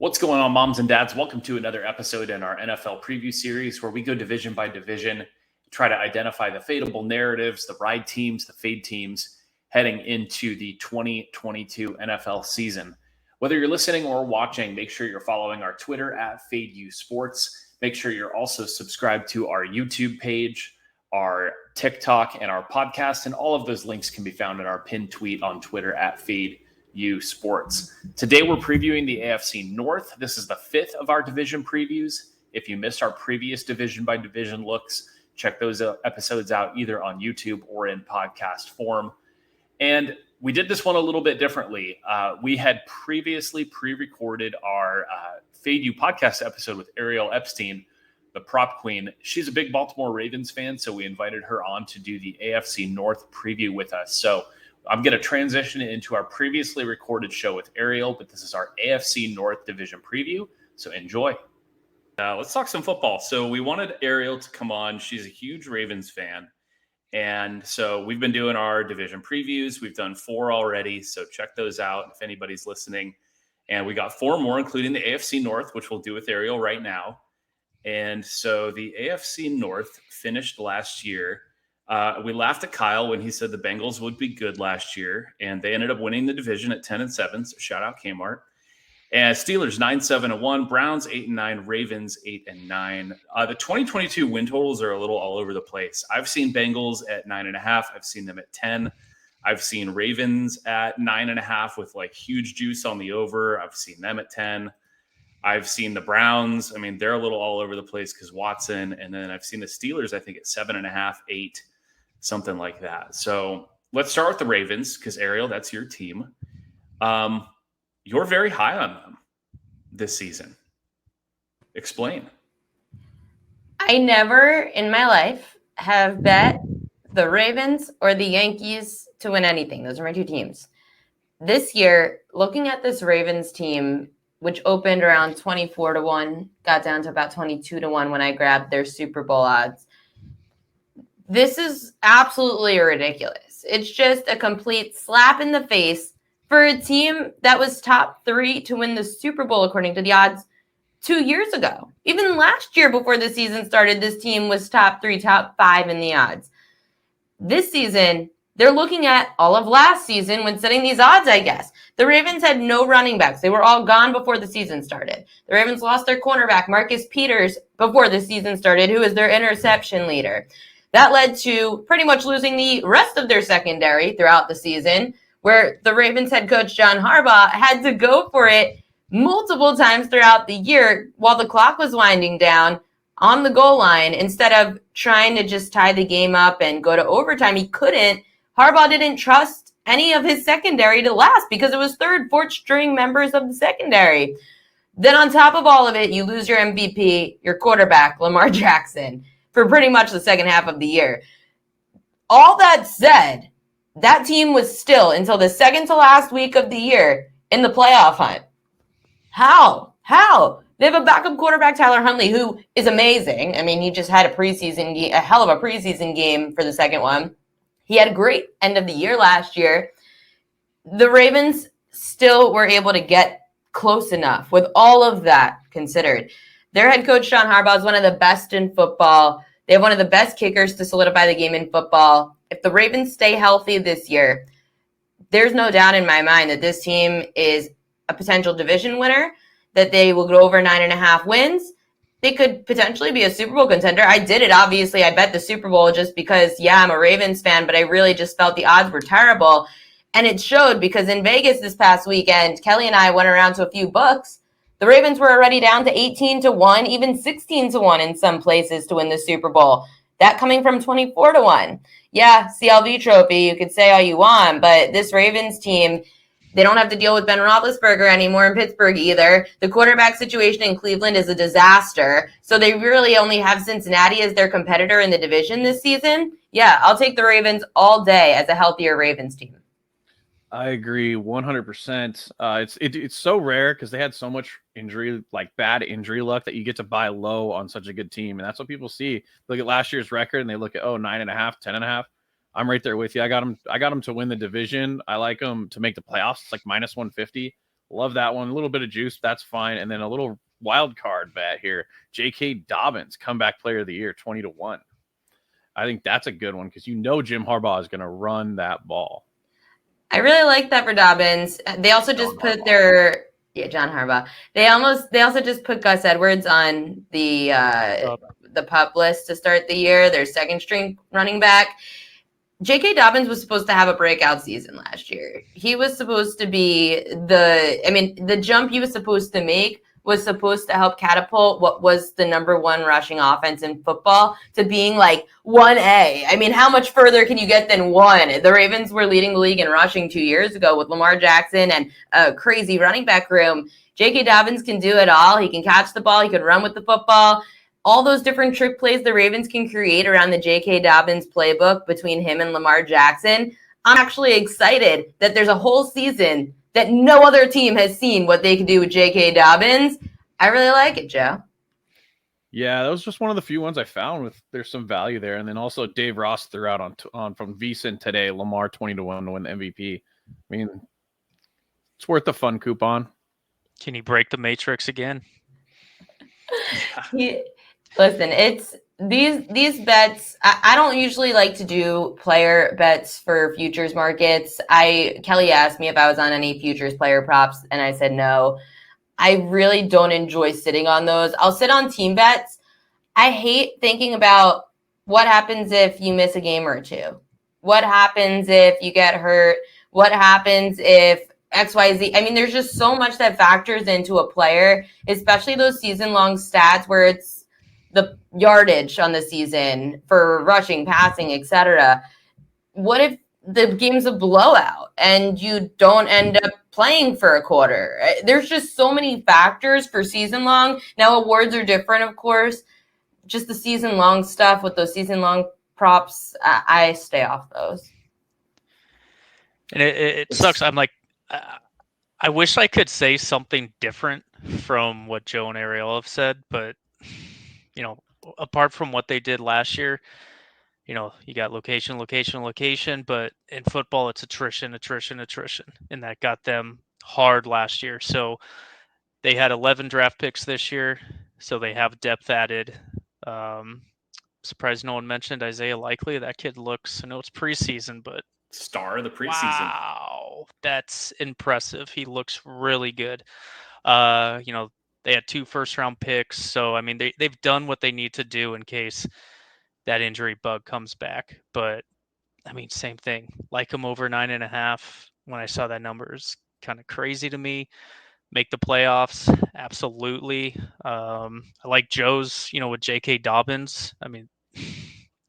What's going on, moms and dads? Welcome to another episode in our NFL preview series where we go division by division, try to identify the fadeable narratives, the ride teams, the fade teams heading into the 2022 NFL season. Whether you're listening or watching, make sure you're following our Twitter at FadeUSports. Make sure you're also subscribed to our YouTube page, our TikTok, and our podcast. And all of those links can be found in our pinned tweet on Twitter at FadeUSports. Today, we're previewing the AFC North. This is the fifth of our division previews. If you missed our previous division by division looks, check those episodes out either on YouTube or in podcast form. And we did this one a little bit differently. We had previously pre-recorded our Fade You podcast episode with Ariel Epstein, the prop queen. She's a big Baltimore Ravens fan, so we invited her on to do the AFC North preview with us. So I'm going to transition into our previously recorded show with Ariel, but this is our AFC North division preview, so enjoy. Let's talk some football. So we wanted Ariel to come on. She's a huge Ravens fan. And so we've been doing our division previews. We've done 4 already, so check those out if anybody's listening. And we got 4 more, including the AFC North, which we'll do with Ariel right now. And so the AFC North finished last year. We laughed at Kyle when he said the Bengals would be good last year, and they ended up winning the division at 10-7. So shout out Kmart. And Steelers 9-7-1, Browns 8-9, Ravens 8-9. The 2022 win totals are a little all over the place. I've seen Bengals at 9.5. I've seen them at 10. I've seen Ravens at 9.5 with like huge juice on the over. I've seen them at 10. I've seen the Browns. I mean, they're a little all over the place because Watson. And then I've seen the Steelers, I think, at 7.5, 8, something like that. So let's start with the Ravens because, Ariel, that's your team. You're very high on them this season. Explain. I never in my life have bet the Ravens or the Yankees to win anything. Those are my 2 teams. This year, looking at this Ravens team, which opened around 24-1, got down to about 22-1 when I grabbed their Super Bowl odds. This is absolutely ridiculous. It's just a complete slap in the face for a team that was top 3 to win the Super Bowl, according to the odds, 2 years ago. Even last year before the season started, this team was top 3, top 5 in the odds. This season, they're looking at all of last season when setting these odds, I guess. The Ravens had no running backs. They were all gone before the season started. The Ravens lost their cornerback, Marcus Peters, before the season started, who was their interception leader. That led to pretty much losing the rest of their secondary throughout the season, where the Ravens head coach John Harbaugh had to go for it multiple times throughout the year while the clock was winding down on the goal line. Instead of trying to just tie the game up and go to overtime, he couldn't. Harbaugh didn't trust any of his secondary to last because it was 3rd, 4th string members of the secondary. Then on top of all of it, you lose your MVP, your quarterback, Lamar Jackson, for pretty much the second half of the year. All that said, that team was still, until the second to last week of the year, in the playoff hunt. How? They have a backup quarterback, Tyler Huntley, who is amazing. I mean, he just had a hell of a preseason game for the second one. He had a great end of the year last year. The Ravens still were able to get close enough with all of that considered. Their head coach, John Harbaugh, is one of the best in football. They have one of the best kickers to solidify the game in football. If the Ravens stay healthy this year, there's no doubt in my mind that this team is a potential division winner, that they will go over 9.5 wins. They could potentially be a Super Bowl contender. I did it, obviously. I bet the Super Bowl just because, I'm a Ravens fan, but I really just felt the odds were terrible. And it showed because in Vegas this past weekend, Kelly and I went around to a few books. The Ravens were already down to 18-1, even 16-1 in some places to win the Super Bowl. That coming from 24-1. Yeah, CLV trophy, you could say all you want, but this Ravens team, they don't have to deal with Ben Roethlisberger anymore in Pittsburgh either. The quarterback situation in Cleveland is a disaster, so they really only have Cincinnati as their competitor in the division this season. Yeah, I'll take the Ravens all day as a healthier Ravens team. I agree 100%. It's so rare because they had so much injury, like bad injury luck, that you get to buy low on such a good team. And that's what people see. Look at last year's record and they look at, 9.5, 10.5. I'm right there with you. I got them to win the division. I like them to make the playoffs. It's like minus 150. Love that one. A little bit of juice, that's fine. And then a little wild card bet here. J.K. Dobbins, comeback player of the year, 20-1. I think that's a good one because Jim Harbaugh is going to run that ball. I really like that for Dobbins. They also just put John Harbaugh. They also just put Gus Edwards on the PUP list to start the year. Their second string running back. J.K. Dobbins was supposed to have a breakout season last year. He was supposed to be the jump he was supposed to make was supposed to help catapult what was the number one rushing offense in football to being like 1A. I mean, how much further can you get than 1? The Ravens were leading the league in rushing 2 years ago with Lamar Jackson and a crazy running back room. J.K. Dobbins can do it all. He can catch the ball. He can run with the football. All those different trick plays the Ravens can create around the J.K. Dobbins playbook between him and Lamar Jackson. I'm actually excited that there's a whole season that no other team has seen what they can do with J.K. Dobbins. I really like it, Joe. Yeah, that was just one of the few ones I found with there's some value there. And then also Dave Ross threw out on from VSiN today, Lamar 20-1 to win the MVP. I mean, it's worth the fun coupon. Can he break the matrix again? Listen, it's these bets. I don't usually like to do player bets for futures markets. Kelly asked me if I was on any futures player props, and I said no. I really don't enjoy sitting on those. I'll sit on team bets. I hate thinking about what happens if you miss a game or two. What happens if you get hurt? What happens if XYZ? I mean, there's just so much that factors into a player, especially those season-long stats where it's the yardage on the season for rushing, passing, etc. What if the game's a blowout and you don't end up playing for a quarter? There's just so many factors for season-long. Now, awards are different, of course. Just the season-long stuff with those season-long props, I stay off those. And it sucks. I'm like, I wish I could say something different from what Joe and Ariel have said, but apart from what they did last year, you got location, but in football it's attrition, and that got them hard last year. So they had 11 draft picks this year, so they have depth added. Surprised no one mentioned Isaiah Likely. That kid looks, I know it's preseason, but star of the preseason. Wow, that's impressive. He looks really good. They had 2 first-round picks, so I mean they've done what they need to do in case that injury bug comes back. But I mean, same thing. Like him over 9.5. When I saw that number, is kind of crazy to me. Make the playoffs, absolutely. I like Joe's, with J.K. Dobbins. I mean,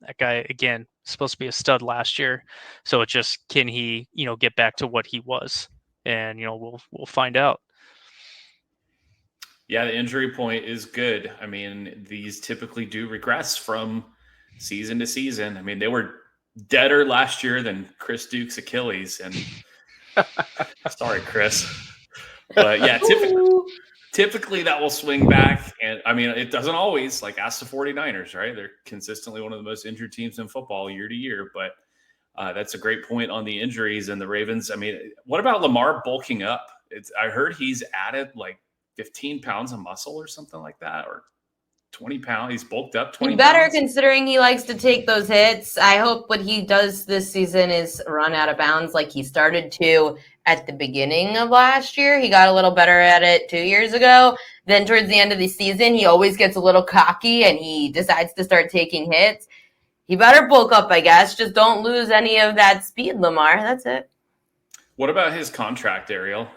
that guy again supposed to be a stud last year. So it just, can he, get back to what he was? And we'll find out. Yeah, the injury point is good. I mean, these typically do regress from season to season. I mean, they were deader last year than Chris Duke's Achilles. And sorry, Chris. But yeah, typically that will swing back. And I mean, it doesn't always, like ask the 49ers, right? They're consistently one of the most injured teams in football year to year. But that's a great point on the injuries and the Ravens. I mean, what about Lamar bulking up? I heard he's added like 15 pounds of muscle or something like that, or 20 pounds. He's bulked up 20 better pounds. Considering he likes to take those hits. I hope what he does this season is run out of bounds like he started to at the beginning of last year. He got a little better at it 2 years ago. Then towards the end of the season, he always gets a little cocky and he decides to start taking hits. He better bulk up, I guess. Just don't lose any of that speed, Lamar. That's it. What about his contract, Ariel?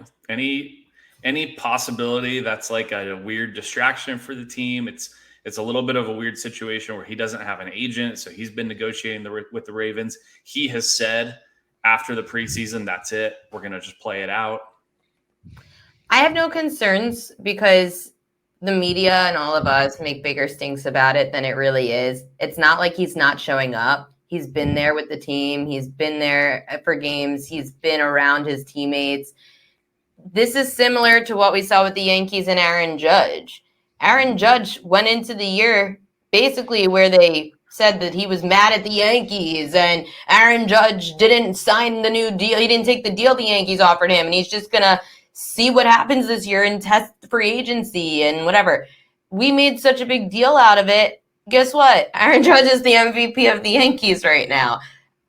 Any possibility that's like a weird distraction for the team? It's a little bit of a weird situation where he doesn't have an agent, so he's been negotiating with the Ravens. He has said after the preseason, that's it. We're going to just play it out. I have no concerns because the media and all of us make bigger stinks about it than it really is. It's not like he's not showing up. He's been there with the team. He's been there for games. He's been around his teammates. This is similar to what we saw with the Yankees and Aaron Judge. Aaron Judge went into the year basically where they said that he was mad at the Yankees and Aaron Judge didn't sign the new deal. He didn't take the deal the Yankees offered him, and he's just going to see what happens this year and test free agency and whatever. We made such a big deal out of it. Guess what? Aaron Judge is the MVP of the Yankees right now.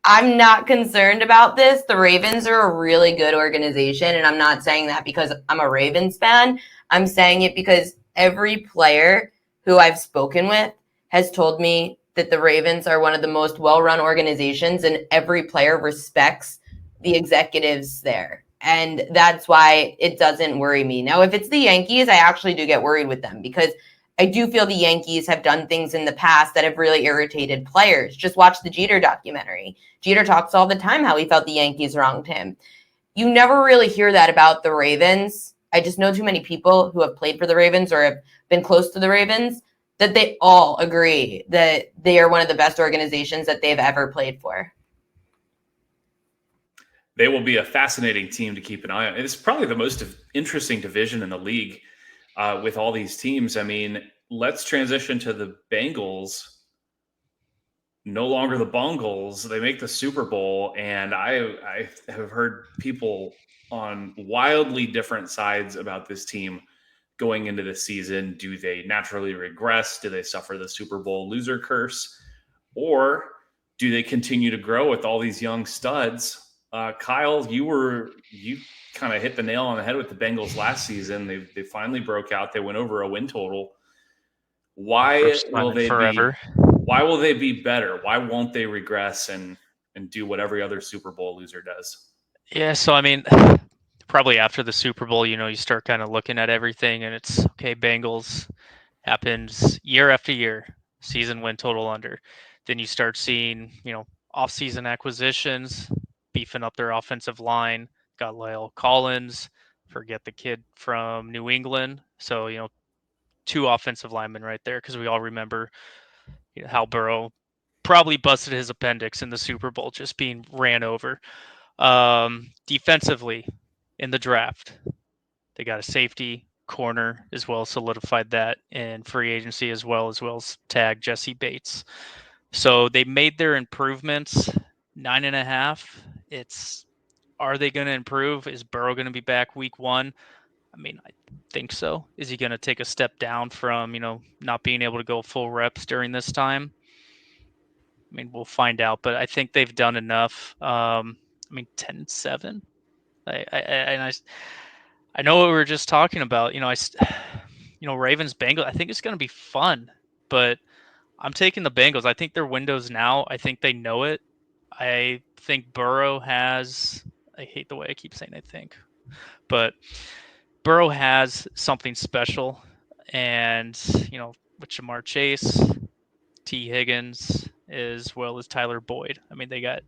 I'm not concerned about this. The Ravens are a really good organization, and I'm not saying that because I'm a Ravens fan. I'm saying it because every player who I've spoken with has told me that the Ravens are one of the most well-run organizations, and every player respects the executives there. And that's why it doesn't worry me. Now, if it's the Yankees, I actually do get worried with them because I do feel the Yankees have done things in the past that have really irritated players. Just watch the Jeter documentary. Jeter talks all the time how he felt the Yankees wronged him. You never really hear that about the Ravens. I just know too many people who have played for the Ravens or have been close to the Ravens that they all agree that they are one of the best organizations that they've ever played for. They will be a fascinating team to keep an eye on. It's probably the most interesting division in the league with all these teams. I mean, let's transition to the Bengals. No longer the Bungles. They make the Super Bowl, and I have heard people on wildly different sides about this team going into the season. Do they naturally regress? Do they suffer the Super Bowl loser curse? Or do they continue to grow with all these young studs? Kyle, you kind of hit the nail on the head with the Bengals last season. They finally broke out. They went over a win total. Why will they be better? Why won't they regress and do what every other Super Bowl loser does? Yeah, so I mean, probably after the Super Bowl, you start kind of looking at everything, and it's okay. Bengals happens year after year, season win total under. Then you start seeing, off-season acquisitions, beefing up their offensive line. Got Lyle Collins, forget the kid from New England. So, two offensive linemen right there, because we all remember how Burrow probably busted his appendix in the Super Bowl just being ran over. Defensively in the draft, they got a safety, corner as well, solidified that in free agency as well as tag Jesse Bates. So they made their improvements. 9.5. Are they going to improve? Is Burrow going to be back week 1? I mean, I think so. Is he going to take a step down from, not being able to go full reps during this time? I mean, we'll find out, but I think they've done enough. 10-7. I know what we were just talking about. Ravens Bengals. I think it's going to be fun, but I'm taking the Bengals. I think their window's now. I think they know it. I think Burrow has. I hate the way I keep saying I think, but Burrow has something special, and with Jamar Chase, T. Higgins, as well as Tyler Boyd. I mean, they got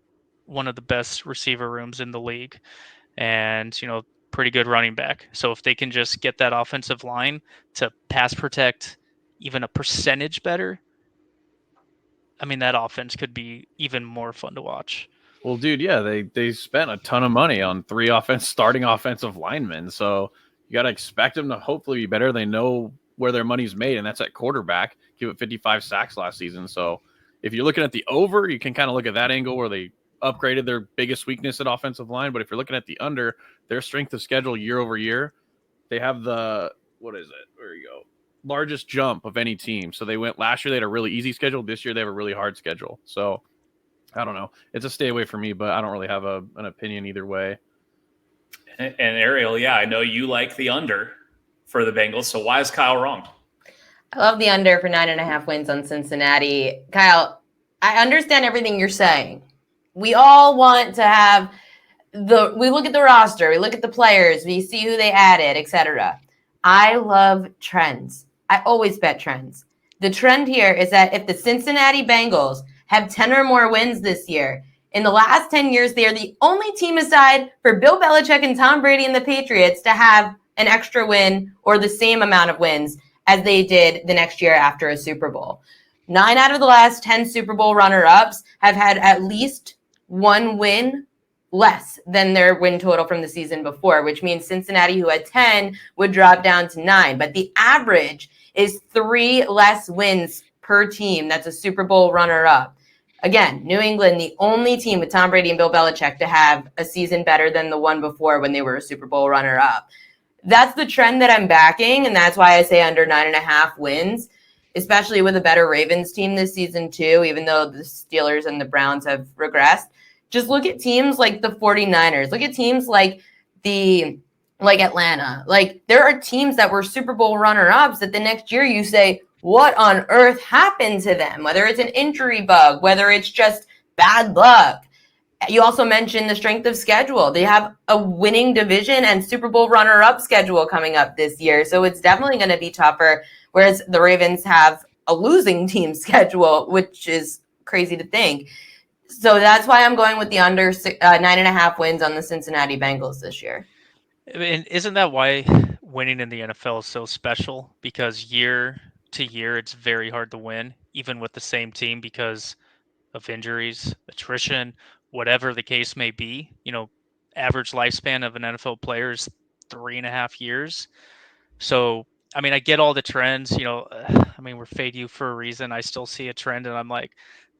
one of the best receiver rooms in the league, and pretty good running back. So if they can just get that offensive line to pass protect even a percentage better, I mean, that offense could be even more fun to watch. Well, dude, yeah, they spent a ton of money on 3 starting offensive linemen, so you got to expect them to hopefully be better. They know where their money's made, and that's at quarterback. Give it 55 sacks last season. So if you're looking at the over, you can kind of look at that angle where they upgraded their biggest weakness at offensive line. But if you're looking at the under, their strength of schedule year over year, they have the, where you go, largest jump of any team. So last year they had a really easy schedule. This year they have a really hard schedule. So I don't know. It's a stay away for me, but I don't really have an opinion either way. And Ariel, yeah, I know you like the under for the Bengals. So why is Kyle wrong? I love the under for 9.5 wins on Cincinnati. Kyle, I understand everything you're saying. We all want to have we look at the roster, we look at the players, we see who they added, etc. I love trends. I always bet trends. The trend here is that if the Cincinnati Bengals have 10 or more wins this year, in the last 10 years, they are the only team aside for Bill Belichick and Tom Brady and the Patriots to have an extra win or the same amount of wins as they did the next year after a Super Bowl. 9 out of the last 10 Super Bowl runner-ups have had at least one win less than their win total from the season before, which means Cincinnati, who had 10, would drop down to 9. But the average is 3 less wins per team. That's a Super Bowl runner-up. Again, New England, the only team with Tom Brady and Bill Belichick to have a season better than the one before when they were a Super Bowl runner-up. that's the trend that I'm backing, and that's why I say under 9.5 wins, especially with a better Ravens team this season too, even though the Steelers and the Browns have regressed. Just look at teams like the 49ers. Look at teams like Atlanta. Like, there are teams that were Super Bowl runner-ups that the next year you say, what on earth happened to them? Whether it's an injury bug, whether it's just bad luck. You also mentioned the strength of schedule. They have a winning division and Super Bowl runner-up schedule coming up this year. So it's definitely going to be tougher, whereas the Ravens have a losing team schedule, which is crazy to think. So that's why I'm going with the under 9.5 wins on the Cincinnati Bengals this year. I mean, isn't that why winning in the NFL is so special? Because year to year, it's very hard to win, even with the same team, because of injuries, attrition, whatever the case may be. Average lifespan of an NFL player is 3.5 years. So, I mean, I get all the trends. I mean, we're fade you for a reason. I still see a trend, and I'm like,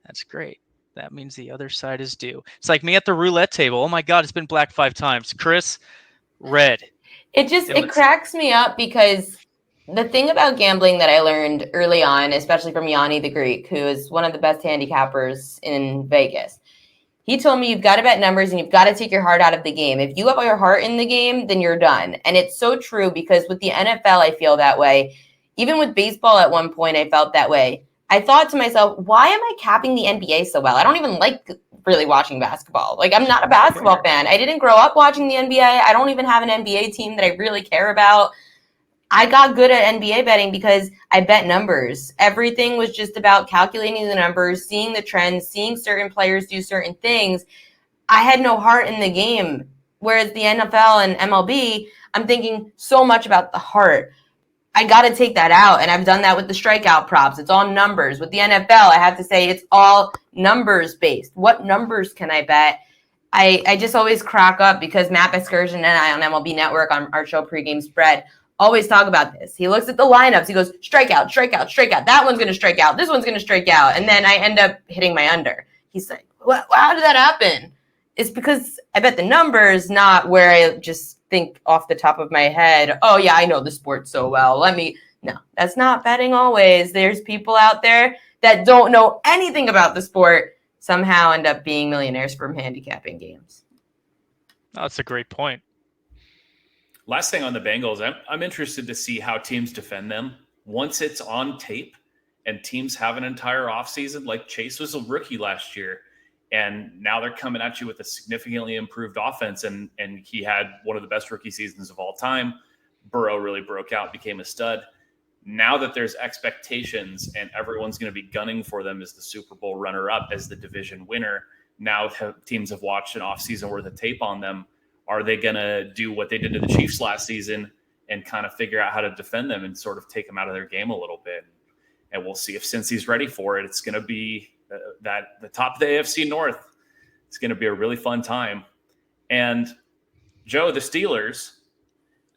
that's great. That means the other side is due. It's like me at the roulette table. Oh my God, it's been black 5 times. Chris, red. It cracks me up because the thing about gambling that I learned early on, especially from Yanni the Greek, who is one of the best handicappers in Vegas, he told me you've got to bet numbers and you've got to take your heart out of the game. If you have your heart in the game, then you're done. And it's so true because with the NFL, I feel that way. Even with baseball at one point, I felt that way. I thought to myself, why am I capping the NBA so well? I don't even like really watching basketball. Like, I'm not a basketball fan. I didn't grow up watching the NBA. I don't even have an NBA team that I really care about. I got good at NBA betting because I bet numbers. Everything was just about calculating the numbers, seeing the trends, seeing certain players do certain things. I had no heart in the game. Whereas the NFL and MLB, I'm thinking so much about the heart. I got to take that out, and I've done that with the strikeout props. It's all numbers. With the NFL, I have to say it's all numbers-based. What numbers can I bet? I just always crack up because Matt Excursion and I on MLB Network on our show Pregame Spread always talk about this. He looks at the lineups. He goes, strikeout, strikeout, strikeout. That one's going to strike out. This one's going to strike out. And then I end up hitting my under. He's like, how did that happen? It's because I bet the numbers, not where I just think off the top of my head, oh, yeah, I know the sport so well. No, that's not betting always. There's people out there that don't know anything about the sport, somehow end up being millionaires from handicapping games. Oh, that's a great point. Last thing on the Bengals, I'm interested to see how teams defend them once it's on tape and teams have an entire offseason. Like Chase was a rookie last year, and now they're coming at you with a significantly improved offense, and he had one of the best rookie seasons of all time. Burrow really broke out, became a stud. Now that there's expectations and everyone's going to be gunning for them as the Super Bowl runner-up, as the division winner, now teams have watched an offseason worth of tape on them. Are they going to do what they did to the Chiefs last season and kind of figure out how to defend them and sort of take them out of their game a little bit? And we'll see if Cincy's ready for it. It's going to be the top of the AFC North. It's going to be a really fun time. And Joe, the Steelers,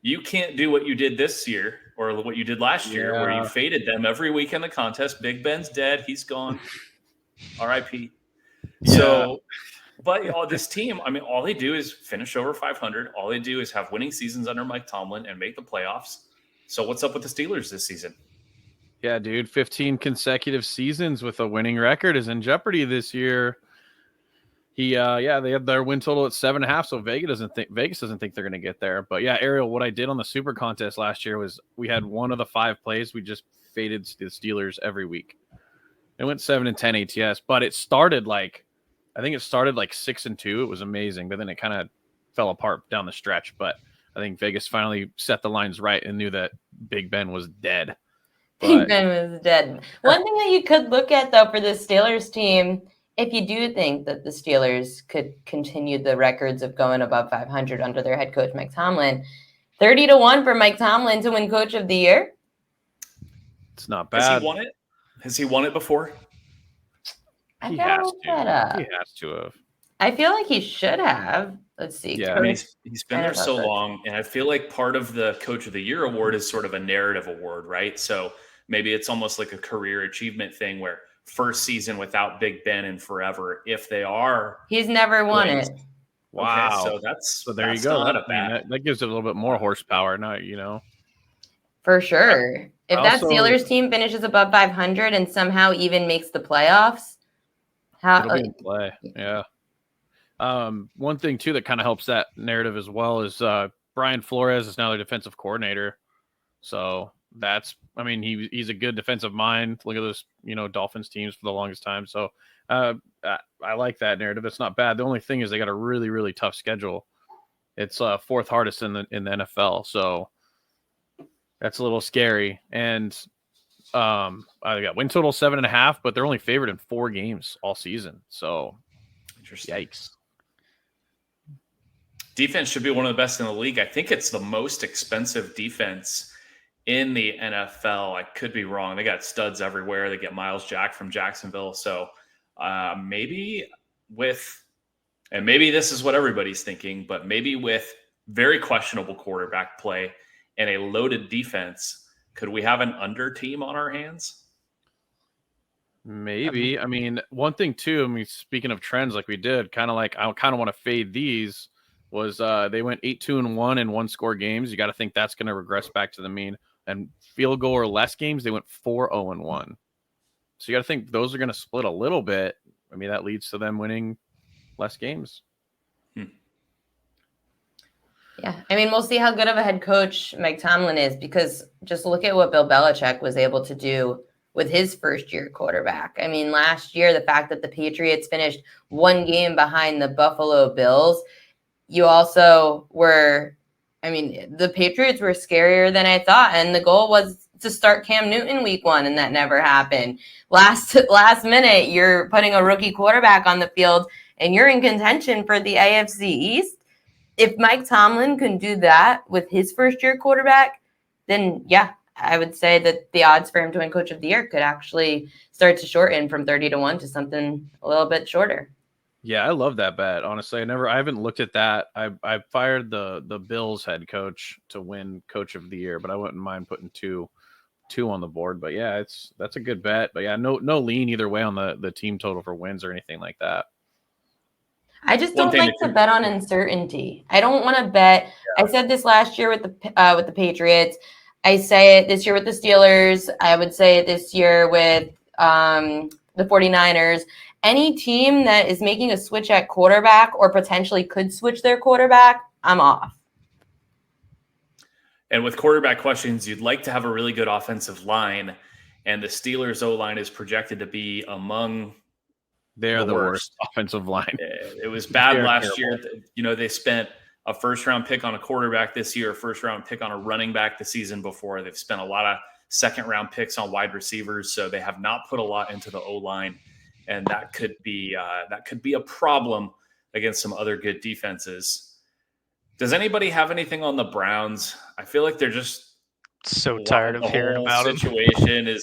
you can't do what you did this year or what you did last year, where you faded them every week in the contest. Big Ben's dead. He's gone. R.I.P. Yeah. So, but this team, I mean, all they do is finish over 500. All they do is have winning seasons under Mike Tomlin and make the playoffs. So what's up with the Steelers this season? Yeah, dude, 15 consecutive seasons with a winning record is in jeopardy this year. They have their win total at 7.5, so Vegas doesn't think they're going to get there. But yeah, Ariel, what I did on the Super Contest llast year was we had one of the 5 plays. We just faded the Steelers every week. It went 7-10 ATS, but it started like 6-2. It was amazing, but then it kind of fell apart down the stretch. But I think Vegas finally set the lines right and knew that Big Ben was dead. Big Ben was dead. One thing that you could look at, though, for the Steelers team, if you do think that the Steelers could continue the records of going above 500 under their head coach, Mike Tomlin, 30-1 for Mike Tomlin to win Coach of the Year. It's not bad. Has he won it? Has he won it before? He has to. He has to have. I feel like he should have. Let's see. Yeah, I mean, he's been there so long, and I feel like part of the Coach of the Year award is sort of a narrative award, right? So maybe it's almost like a career achievement thing where first season without Big Ben in forever, if they are. He's never won it. Wow. Okay, So there you that's go. not That, a I mean, bad. that gives it a little bit more horsepower. Not, For sure. If that also, Steelers team finishes above 500 and somehow even makes the playoffs, it'll be in play. Yeah. One thing too that kind of helps that narrative as well is Brian Flores is now their defensive coordinator. So he's a good defensive mind. Look at those, Dolphins teams for the longest time. So I like that narrative. It's not bad. The only thing is they got a really, really tough schedule. It's fourth hardest in the NFL. So that's a little scary. And I got win total 7.5, but they're only favored in 4 games all season. So Interesting. yikes. Defense should be one of the best in the league. I think it's the most expensive defense in the NFL. I could be wrong. They got studs everywhere. They get Miles Jack from Jacksonville. So maybe this is what everybody's thinking, but maybe with very questionable quarterback play and a loaded defense, could we have an under team on our hands? Maybe. I mean, one thing too, speaking of trends like we did, I kind of want to fade these, was they went 8-2-1 in 1-score games. You got to think that's going to regress back to the mean. And field goal or less games, they went 4-0-1. So you got to think those are going to split a little bit. I mean, that leads to them winning less games. Yeah, I mean, we'll see how good of a head coach Mike Tomlin is, because just look at what Bill Belichick was able to do with his first-year quarterback. I mean, last year, the fact that the Patriots finished 1 game behind the Buffalo Bills, you also were, the Patriots were scarier than I thought, and the goal was to start Cam Newton week 1, and that never happened. Last minute, you're putting a rookie quarterback on the field, and you're in contention for the AFC East. If Mike Tomlin can do that with his first-year quarterback, then yeah, I would say that the odds for him to win Coach of the Year could actually start to shorten from 30-1 to something a little bit shorter. Yeah, I love that bet. Honestly, I haven't looked at that. I fired the Bills head coach to win Coach of the Year, but I wouldn't mind putting two on the board. But yeah, that's a good bet. But yeah, no lean either way on the team total for wins or anything like that. I just don't like to bet on uncertainty. I don't want to bet. Yeah. I said this last year with the Patriots. I say it this year with the Steelers. I would say it this year with the 49ers. Any team that is making a switch at quarterback or potentially could switch their quarterback, I'm off. And with quarterback questions, you'd like to have a really good offensive line, and the Steelers O-line is projected to be among they're the worst offensive line. It was bad last year. They spent a first-round pick on a quarterback this year, a first-round pick on a running back the season before. They've spent a lot of second-round picks on wide receivers, so they have not put a lot into the O-line, and that could be a problem against some other good defenses. Does anybody have anything on the Browns? I feel like they're just so tired of hearing about it. The situation is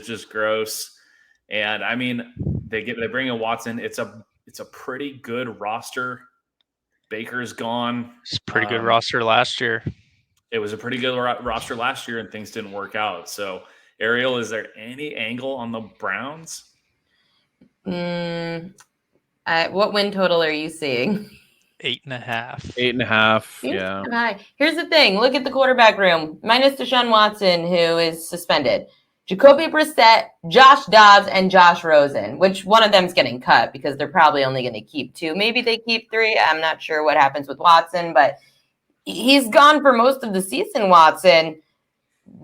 just gross. And I mean, they bring in Watson. It's a pretty good roster. Baker's gone. It's a pretty good roster last year. It was a pretty good roster last year, and things didn't work out. So, Ariel, is there any angle on the Browns? What win total are you seeing? 8.5. 8.5. Yeah. High. Here's the thing. Look at the quarterback room. Minus Deshaun Watson, who is suspended. Jacoby Brissett, Josh Dobbs, and Josh Rosen, which one of them's getting cut because they're probably only going to keep 2. Maybe they keep 3. I'm not sure what happens with Watson, but he's gone for most of the season, Watson.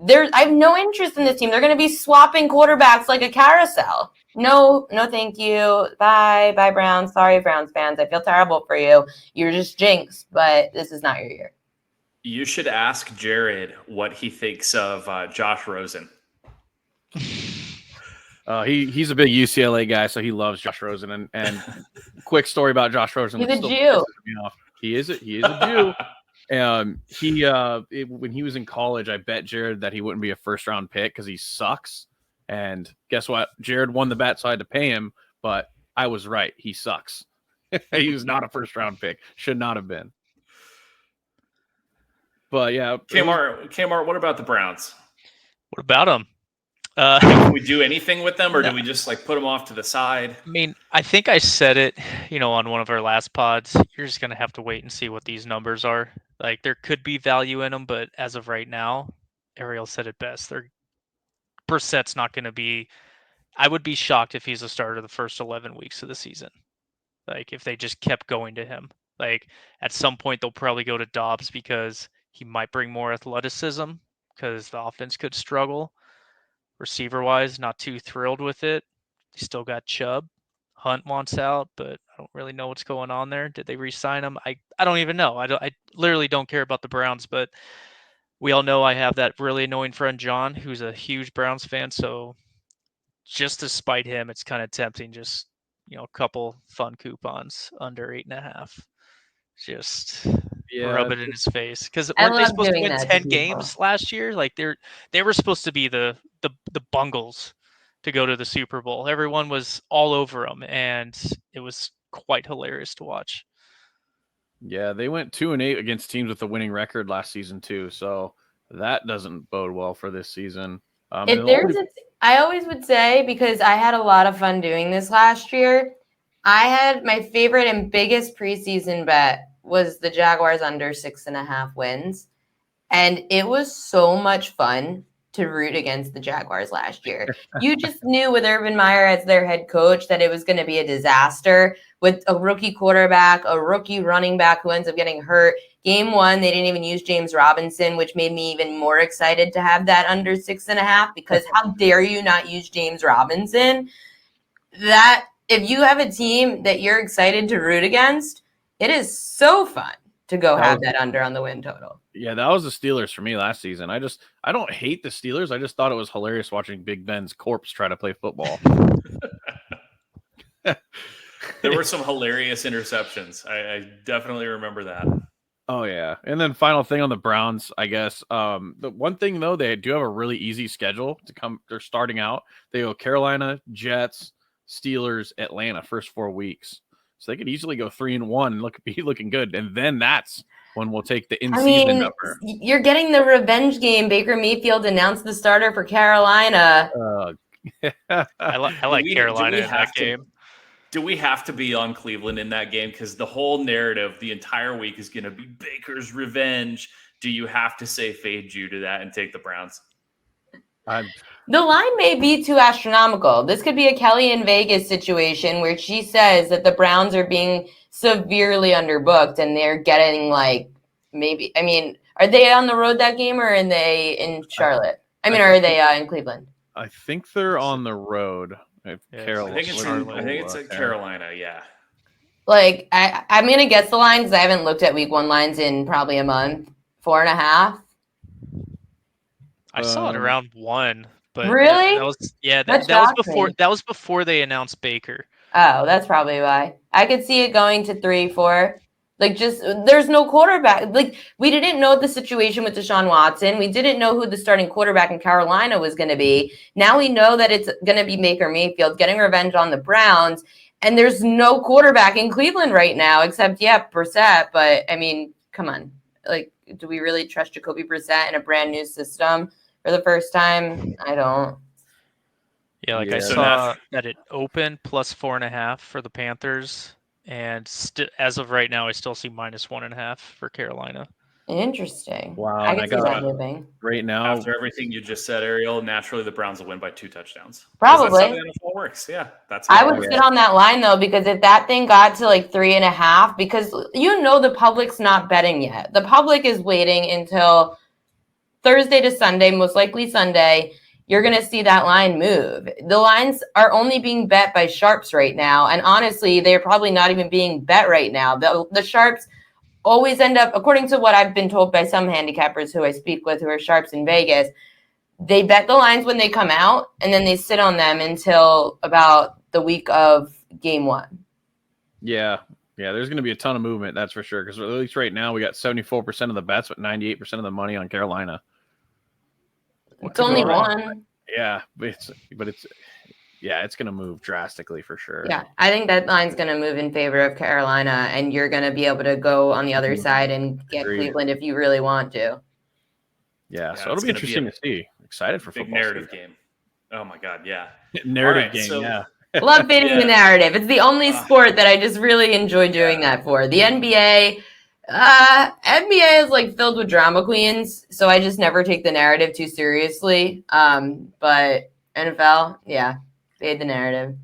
I have no interest in this team. They're going to be swapping quarterbacks like a carousel. No, thank you. Bye, Browns. Sorry, Browns fans. I feel terrible for you. You're just jinxed, but this is not your year. You should ask Jared what he thinks of Josh Rosen. He's a big UCLA guy, so he loves Josh Rosen. And quick story about Josh Rosen. He's a Jew. He is a Jew. When he was in college, I bet Jared that he wouldn't be a first-round pick because he sucks. And guess what? Jared won the bet, so I had to pay him. But I was right. He sucks. He was not a first-round pick. Should not have been. But yeah, Kmart, what about the Browns? What about them? Can we do anything with them, or No. do we just like put them off to the side? I mean, I think I said it, on one of our last pods. You're just gonna have to wait and see what these numbers are. Like, there could be value in them, but as of right now, Ariel said it best. Brissett's not going to be. I would be shocked if he's a starter the first 11 weeks of the season. Like, if they just kept going to him. Like, at some point they'll probably go to Dobbs because he might bring more athleticism because the offense could struggle. Receiver wise, not too thrilled with it. They still got Chubb. Hunt wants out, but I don't really know what's going on there. Did they re-sign him? I don't even know. I literally don't care about the Browns, but we all know I have that really annoying friend John, who's a huge Browns fan. So just to spite him, it's kind of tempting. Just a couple fun coupons under 8.5. Just Yeah, rub it in his face, because I weren't they love supposed to doing win that to 10 people. games last year? Like they were supposed to be the Bungles to go to the Super Bowl. Everyone was all over them, and it was quite hilarious to watch. yeah, they went 2-8 against teams with a winning record last season too, so that doesn't bode well for this season. If there's I always would say, because I had a lot of fun doing this last year, I had my favorite and biggest preseason bet was the Jaguars under 6.5 wins. And it was so much fun to root against the Jaguars last year. You just knew with Urban Meyer as their head coach that it was going to be a disaster with a rookie quarterback, a rookie running back who ends up getting hurt. Game 1, they didn't even use James Robinson, which made me even more excited to have that under 6.5, because how dare you not use James Robinson? That if you have a team that you're excited to root against, it is so fun to go have that under on the win total. Yeah, that was the Steelers for me last season. I don't hate the Steelers. I just thought it was hilarious watching Big Ben's corpse try to play football. There were some hilarious interceptions. I definitely remember that. Oh yeah. And then final thing on the Browns, I guess. The one thing though, they do have a really easy schedule to come. They're starting out. They go Carolina, Jets, Steelers, Atlanta first 4 weeks. So they could easily go 3-1 and be looking good. And then that's when we'll take the in-season number. You're getting the revenge game. Baker Mayfield announced the starter for Carolina. I like Carolina in that game. Do we have to be on Cleveland in that game? Because the whole narrative the entire week is going to be Baker's revenge. Do you have to say fade you to that and take the Browns? The line may be too astronomical. This could be a Kelly in Vegas situation where she says that the Browns are being severely underbooked and they're getting are they on the road that game, or are they in Charlotte? Are they in Cleveland? I think they're on the road. I think it's at Carolina, yeah. Like, I'm going to guess the line because I haven't looked at week 1 lines in probably a month. 4.5. I saw it around 1. But really? that was before they announced Baker. Oh, that's probably why. I could see it going to 3, 4. Like, just there's no quarterback. Like, we didn't know the situation with Deshaun Watson. We didn't know who the starting quarterback in Carolina was going to be. Now we know that it's going to be Baker Mayfield getting revenge on the Browns. And there's no quarterback in Cleveland right now except, Brissett. But, come on. Like, do we really trust Jacoby Brissett in a brand new system for the first time? I don't. Yeah, I saw that it opened plus 4.5 for the Panthers. And as of right now, I still see minus 1.5 for Carolina. Interesting. Wow. I can see that moving. Right now, after everything you just said, Ariel, naturally the Browns will win by 2 touchdowns. Probably. That's how the NFL works. Yeah, that's. I would sit on that line though, because if that thing got to like 3.5, because the public's not betting yet. The public is waiting until Thursday to Sunday, most likely Sunday. You're going to see that line move. The lines are only being bet by sharps right now. And honestly, they're probably not even being bet right now. The sharps always end up, according to what I've been told by some handicappers who I speak with who are sharps in Vegas, they bet the lines when they come out and then they sit on them until about the week of game 1. Yeah, there's going to be a ton of movement, that's for sure. Because at least right now, we got 74% of the bets, but 98% of the money on Carolina. It's only 1. Yeah, but it's going to move drastically for sure. Yeah, I think that line's going to move in favor of Carolina, and you're going to be able to go on the other side and get Cleveland if you really want to. Yeah, so it'll be interesting to see. Excited for big football. Narrative game. Oh my God, yeah. Narrative All right, game, so- yeah. Love fading the Yeah. narrative. It's the only sport that I just really enjoy doing that for. The NBA is like filled with drama queens, so I just never take the narrative too seriously. But NFL, yeah, fade the narrative.